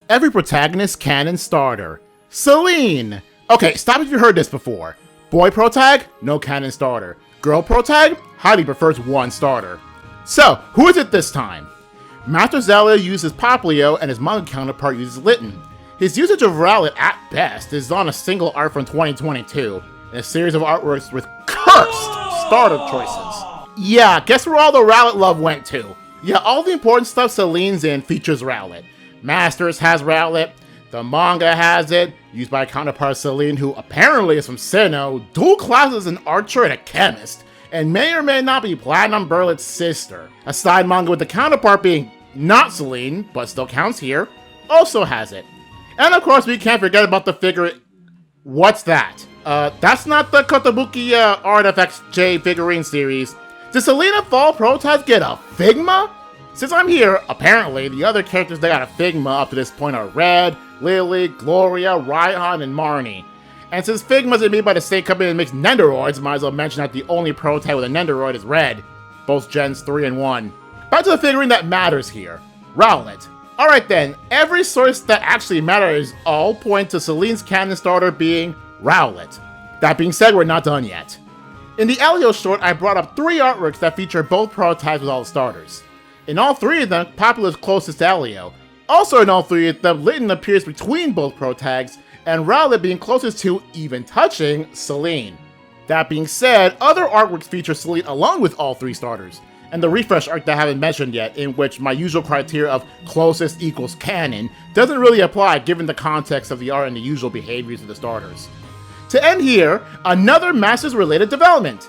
Every protagonist canon starter. Selene! Okay, stop if you heard this before. Boy protag, no canon starter. Girl protag, highly prefers one starter. So, who is it this time? Master Zelda uses Poplio and his manga counterpart uses Litten. His usage of Rowlet at best is on a single art from 2022, and a series of artworks with cursed starter choices. Yeah, guess where all the Rowlet love went to? Yeah, all the important stuff Selene's in features Rowlet. Masters has Rowlet, the manga has it, used by counterpart Selene, who apparently is from Sinnoh, dual classes an archer and a chemist, and may or may not be Platinum Burlet's sister. A side manga with the counterpart being not Selene, but still counts here, also has it. And of course, we can't forget about the figure. What's that? That's not the Kotobuki RFXJ figurine series. Did Selena Fall Prototype get a Figma? Since I'm here, apparently, the other characters that got a Figma up to this point are Red, Lily, Gloria, Raihan, and Marnie. And since Figmas are made by the same company that makes Nendoroids, might as well mention that the only prototype with a Nendoroid is Red. Both gens 3 and 1. Back to the figurine that matters here. Rowlet. Alright then, every source that actually matters all point to Selene's canon starter being Rowlet. That being said, we're not done yet. In the Elio short, I brought up 3 artworks that feature both prototypes with all the starters. In all 3 of them, Poplio is closest to Elio. Also in all 3 of them, Litten appears between both protags, and Rowlet being closest to, even touching, Selene. That being said, other artworks feature Selene along with all 3 starters, and the refresh arc that I haven't mentioned yet, in which my usual criteria of closest equals canon doesn't really apply given the context of the art and the usual behaviors of the starters. To end here, another Masters-related development.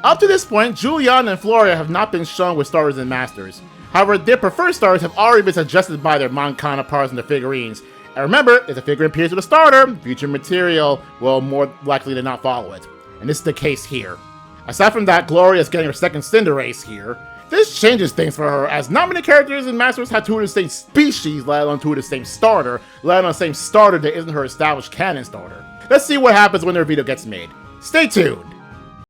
Up to this point, Julian and Floria have not been shown with starters and Masters. However, their preferred starters have already been suggested by their manga counterparts and their figurines. And remember, if the figure appears with a starter, future material will more likely than not follow it. And this is the case here. Aside from that, Gloria is getting her second Cinderace here. This changes things for her, as not many characters in Masters have 2 of the same species, let alone 2 of the same starter, let alone the same starter that isn't her established canon starter. Let's see what happens when their video gets made. Stay tuned!